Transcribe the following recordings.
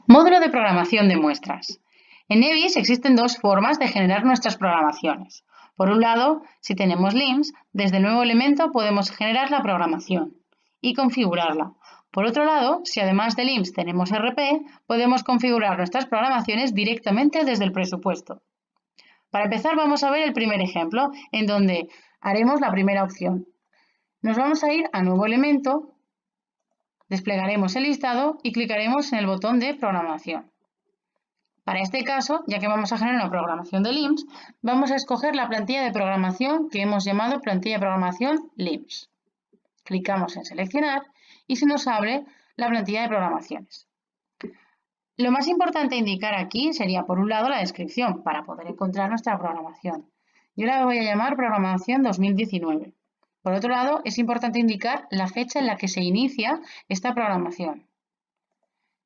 Módulo de programación de muestras. En Nevis existen dos formas de generar nuestras programaciones. Por un lado, si tenemos LIMS, desde el nuevo elemento podemos generar la programación y configurarla. Por otro lado, si además de LIMS tenemos RP, podemos configurar nuestras programaciones directamente desde el presupuesto. Para empezar, vamos a ver el primer ejemplo, en donde haremos la primera opción. Nos vamos a ir a Nuevo elemento, desplegaremos el listado y clicaremos en el botón de programación. Para este caso, ya que vamos a generar una programación de LIMS, vamos a escoger la plantilla de programación que hemos llamado plantilla de programación LIMS. Clicamos en seleccionar y se nos abre la plantilla de programaciones. Lo más importante a indicar aquí sería, por un lado, la descripción para poder encontrar nuestra programación. Yo la voy a llamar programación 2019. Por otro lado, es importante indicar la fecha en la que se inicia esta programación.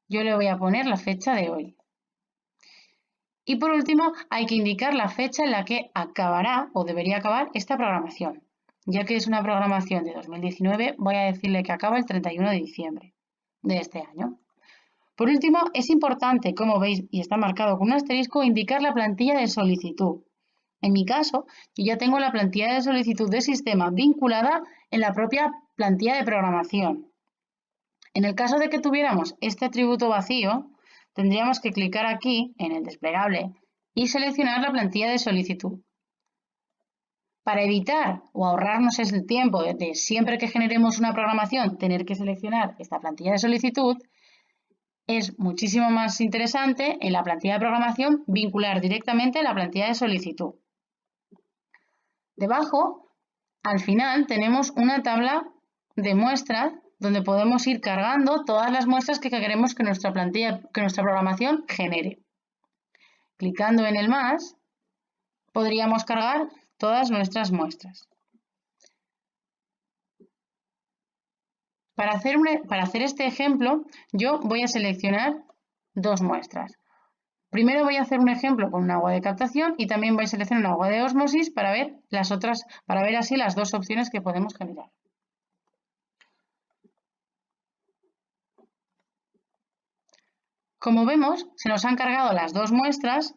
Yo le voy a poner la fecha de hoy. Y por último, hay que indicar la fecha en la que acabará o debería acabar esta programación. Ya que es una programación de 2019, voy a decirle que acaba el 31 de diciembre de este año. Por último, es importante, como veis y está marcado con un asterisco, indicar la plantilla de solicitud. En mi caso, yo ya tengo la plantilla de solicitud de sistema vinculada en la propia plantilla de programación. En el caso de que tuviéramos este atributo vacío, tendríamos que clicar aquí en el desplegable y seleccionar la plantilla de solicitud. Para evitar o ahorrarnos el tiempo de siempre que generemos una programación tener que seleccionar esta plantilla de solicitud, es muchísimo más interesante en la plantilla de programación vincular directamente la plantilla de solicitud. Debajo, al final, tenemos una tabla de muestras donde podemos ir cargando todas las muestras que queremos que nuestra programación genere. Clicando en el más, podríamos cargar todas nuestras muestras. Para hacer este ejemplo, yo voy a seleccionar dos muestras. Primero voy a hacer un ejemplo con un agua de captación y también voy a seleccionar un agua de ósmosis para ver así las dos opciones que podemos generar. Como vemos, se nos han cargado las dos muestras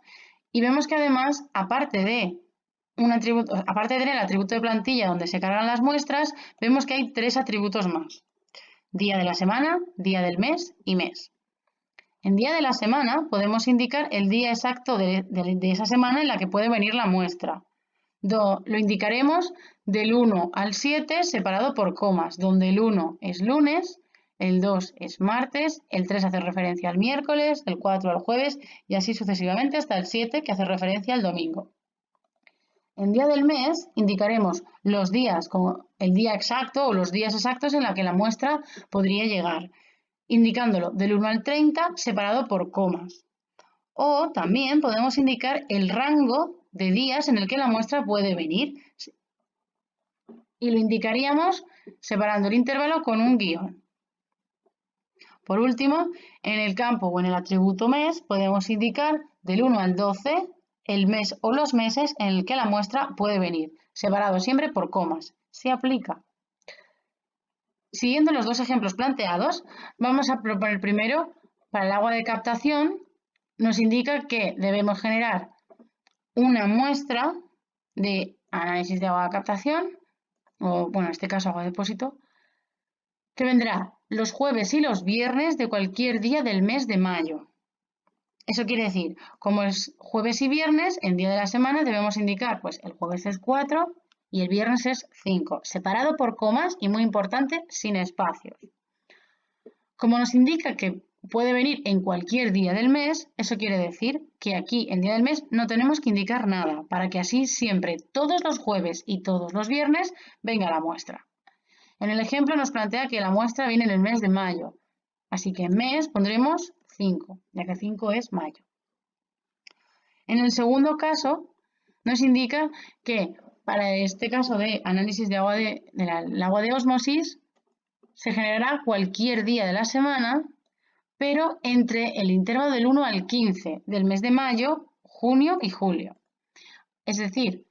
y vemos que además, aparte de tener el atributo de plantilla donde se cargan las muestras, vemos que hay tres atributos más. Día de la semana, día del mes y mes. En día de la semana podemos indicar el día exacto de esa semana en la que puede venir la muestra. Lo indicaremos del 1 al 7 separado por comas, donde el 1 es lunes, el 2 es martes, el 3 hace referencia al miércoles, el 4 al jueves y así sucesivamente hasta el 7 que hace referencia al domingo. En día del mes indicaremos los días como el día exacto o los días exactos en los que la muestra podría llegar, indicándolo del 1 al 30 separado por comas. O también podemos indicar el rango de días en el que la muestra puede venir y lo indicaríamos separando el intervalo con un guión. Por último, en el campo o en el atributo mes podemos indicar del 1 al 12 el mes o los meses en el que la muestra puede venir, separado siempre por comas. Se aplica. Siguiendo los dos ejemplos planteados, vamos a proponer primero, para el agua de captación, nos indica que debemos generar una muestra de análisis de agua de captación, o bueno, en este caso agua de depósito, que vendrá los jueves y los viernes de cualquier día del mes de mayo. Eso quiere decir, como es jueves y viernes, en día de la semana debemos indicar, pues el jueves es 4 y el viernes es 5, separado por comas y muy importante, sin espacios. Como nos indica que puede venir en cualquier día del mes, eso quiere decir que aquí en día del mes no tenemos que indicar nada, para que así siempre todos los jueves y todos los viernes venga la muestra. En el ejemplo nos plantea que la muestra viene en el mes de mayo, así que en mes pondremos 5, ya que 5 es mayo. En el segundo caso nos indica que para este caso de análisis de agua del agua de ósmosis se generará cualquier día de la semana, pero entre el intervalo del 1 al 15 del mes de mayo, junio y julio. Es decir,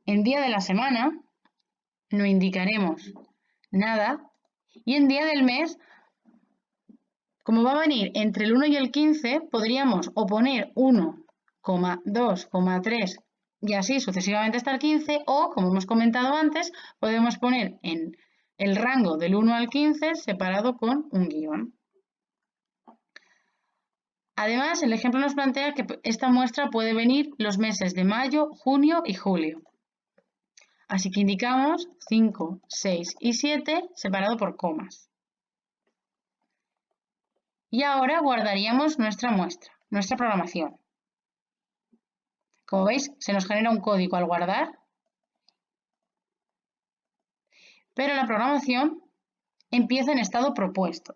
en día de la semana no indicaremos nada y en día del mes Como va a venir entre el 1 y el 15, podríamos o poner 1, 2, 3 y así sucesivamente hasta el 15, o, como hemos comentado antes, podemos poner en el rango del 1 al 15 separado con un guión. Además, el ejemplo nos plantea que esta muestra puede venir los meses de mayo, junio y julio. Así que indicamos 5, 6 y 7 separado por comas. Y ahora guardaríamos nuestra muestra, nuestra programación. Como veis, se nos genera un código al guardar, pero la programación empieza en estado propuesto.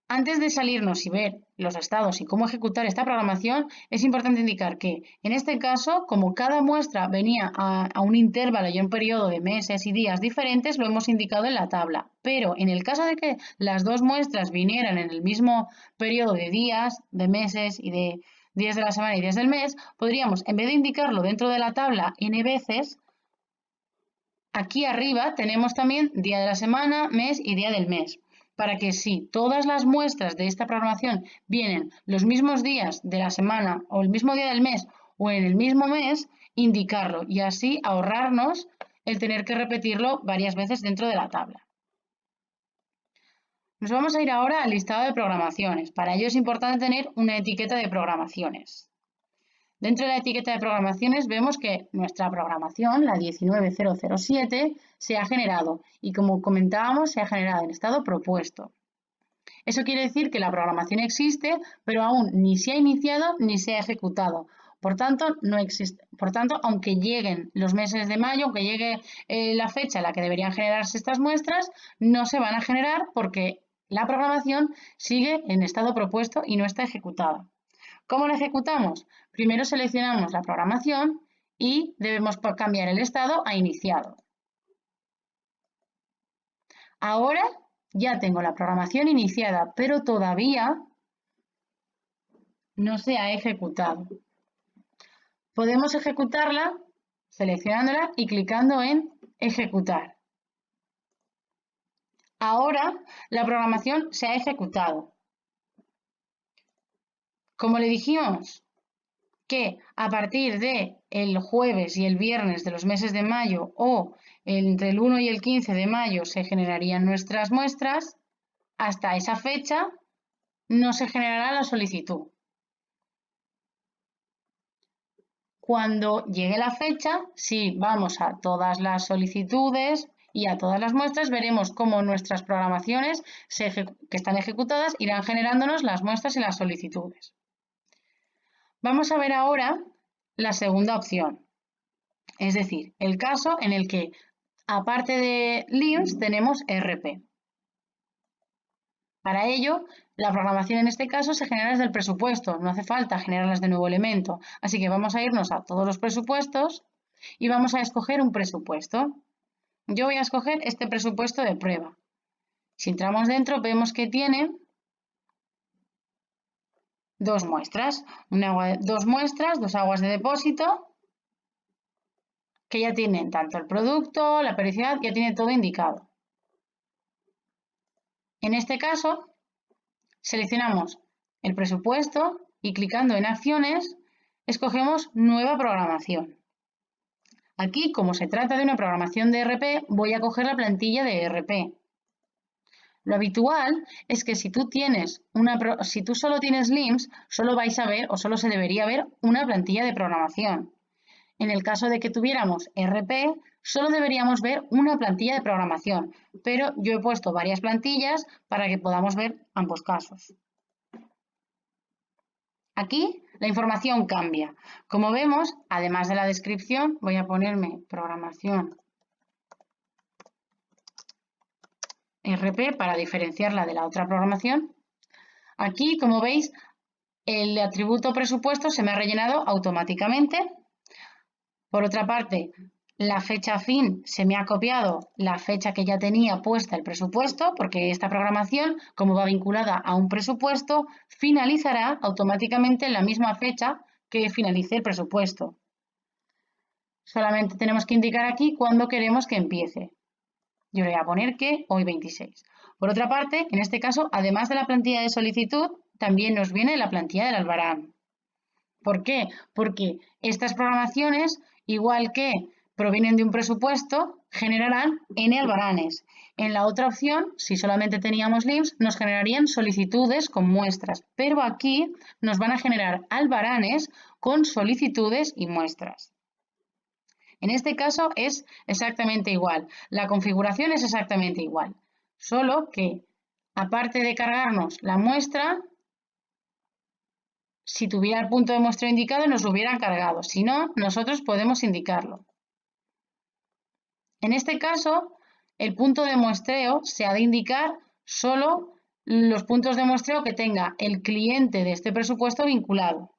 Antes de salirnos y ver los estados y cómo ejecutar esta programación, es importante indicar que, en este caso, como cada muestra venía a un intervalo y un periodo de meses y días diferentes, lo hemos indicado en la tabla. Pero en el caso de que las dos muestras vinieran en el mismo periodo de días, de meses y de días de la semana y días del mes, podríamos, en vez de indicarlo dentro de la tabla n veces, aquí arriba tenemos también día de la semana, mes y día del mes, para que si todas las muestras de esta programación vienen los mismos días de la semana o el mismo día del mes o en el mismo mes, indicarlo y así ahorrarnos el tener que repetirlo varias veces dentro de la tabla. Nos vamos a ir ahora al listado de programaciones. Para ello es importante tener una etiqueta de programaciones. Dentro de la etiqueta de programaciones vemos que nuestra programación, la 19007, se ha generado y, como comentábamos, se ha generado en estado propuesto. Eso quiere decir que la programación existe, pero aún ni se ha iniciado ni se ha ejecutado. Por tanto, no existe. Por tanto, aunque lleguen los meses de mayo, aunque llegue la fecha en la que deberían generarse estas muestras, no se van a generar porque la programación sigue en estado propuesto y no está ejecutada. ¿Cómo lo ejecutamos? Primero seleccionamos la programación y debemos cambiar el estado a iniciado. Ahora ya tengo la programación iniciada, pero todavía no se ha ejecutado. Podemos ejecutarla seleccionándola y clicando en ejecutar. Ahora la programación se ha ejecutado. Como le dijimos que a partir de el jueves y el viernes de los meses de mayo o entre el 1 y el 15 de mayo se generarían nuestras muestras, hasta esa fecha no se generará la solicitud. Cuando llegue la fecha, si vamos a todas las solicitudes y a todas las muestras, veremos cómo nuestras programaciones que están ejecutadas irán generándonos las muestras y las solicitudes. Vamos a ver ahora la segunda opción, es decir, el caso en el que, aparte de LIMS, tenemos RP. Para ello, la programación en este caso se genera desde el presupuesto, no hace falta generarlas de nuevo elemento. Así que vamos a irnos a todos los presupuestos y vamos a escoger un presupuesto. Yo voy a escoger este presupuesto de prueba. Si entramos dentro, vemos que tiene dos muestras, dos aguas de depósito, que ya tienen tanto el producto, la periodicidad, ya tiene todo indicado. En este caso, seleccionamos el presupuesto y clicando en acciones, escogemos nueva programación. Aquí, como se trata de una programación de RP, voy a coger la plantilla de RP. Lo habitual es que si tú solo tienes LIMS, solo vais a ver o solo se debería ver una plantilla de programación. En el caso de que tuviéramos RP, solo deberíamos ver una plantilla de programación, pero yo he puesto varias plantillas para que podamos ver ambos casos. Aquí la información cambia. Como vemos, además de la descripción, voy a ponerme programación RP para diferenciarla de la otra programación. Aquí, como veis, el atributo presupuesto se me ha rellenado automáticamente. Por otra parte, la fecha fin se me ha copiado la fecha que ya tenía puesta el presupuesto, porque esta programación, como va vinculada a un presupuesto, finalizará automáticamente en la misma fecha que finalice el presupuesto. Solamente tenemos que indicar aquí cuándo queremos que empiece. Yo le voy a poner que hoy 26. Por otra parte, en este caso, además de la plantilla de solicitud, también nos viene la plantilla del Albarán. ¿Por qué? Porque estas programaciones, igual que provienen de un presupuesto, generarán N albaranes. En la otra opción, si solamente teníamos LIMS, nos generarían solicitudes con muestras, pero aquí nos van a generar albaranes con solicitudes y muestras. En este caso es exactamente igual, la configuración es exactamente igual, solo que aparte de cargarnos la muestra, si tuviera el punto de muestreo indicado nos lo hubieran cargado, si no, nosotros podemos indicarlo. En este caso, el punto de muestreo se ha de indicar solo los puntos de muestreo que tenga el cliente de este presupuesto vinculado.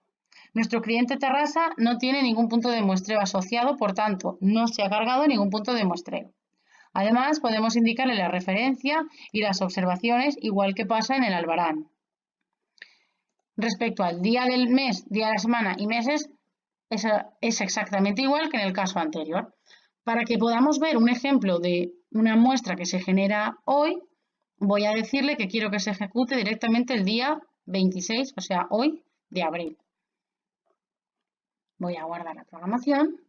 Nuestro cliente Terrassa no tiene ningún punto de muestreo asociado, por tanto, no se ha cargado ningún punto de muestreo. Además, podemos indicarle la referencia y las observaciones, igual que pasa en el Albarán. Respecto al día del mes, día de la semana y meses, es exactamente igual que en el caso anterior. Para que podamos ver un ejemplo de una muestra que se genera hoy, voy a decirle que quiero que se ejecute directamente el día 26, o sea, hoy de abril. Voy a guardar la programación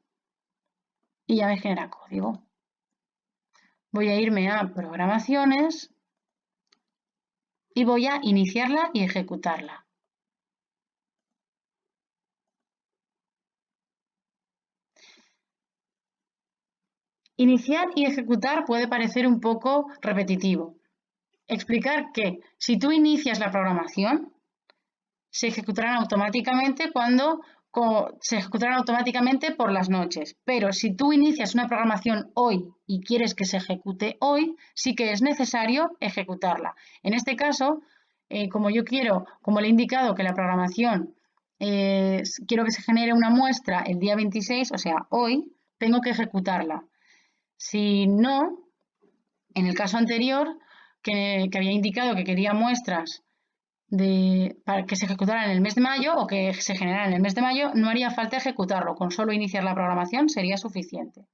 y ya me genera código. Voy a irme a programaciones y voy a iniciarla y ejecutarla. Iniciar y ejecutar puede parecer un poco repetitivo. Explicar que si tú inicias la programación, se ejecutarán automáticamente por las noches. Pero si tú inicias una programación hoy y quieres que se ejecute hoy, sí que es necesario ejecutarla. En este caso, como le he indicado que la programación quiero que se genere una muestra el día 26, o sea, hoy, tengo que ejecutarla. Si no, en el caso anterior, que había indicado que quería muestras para que se ejecutara en el mes de mayo o que se generara en el mes de mayo, no haría falta ejecutarlo, con solo iniciar la programación sería suficiente.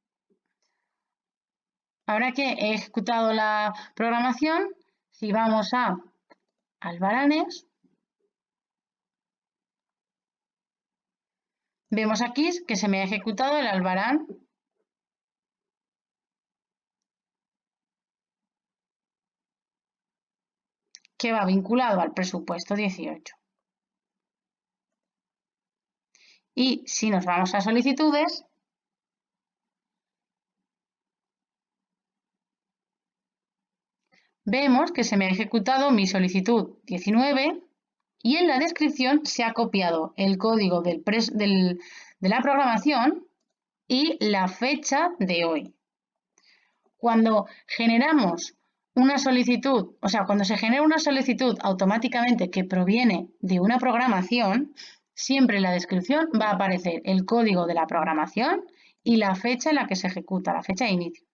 Ahora que he ejecutado la programación, si vamos a Albaranes, vemos aquí que se me ha ejecutado el Albarán que va vinculado al presupuesto 18. Y si nos vamos a solicitudes, vemos que se me ha ejecutado mi solicitud 19 y en la descripción se ha copiado el código de la programación y la fecha de hoy. Cuando generamos una solicitud, o sea, cuando se genera una solicitud automáticamente que proviene de una programación, siempre en la descripción va a aparecer el código de la programación y la fecha en la que se ejecuta, la fecha de inicio.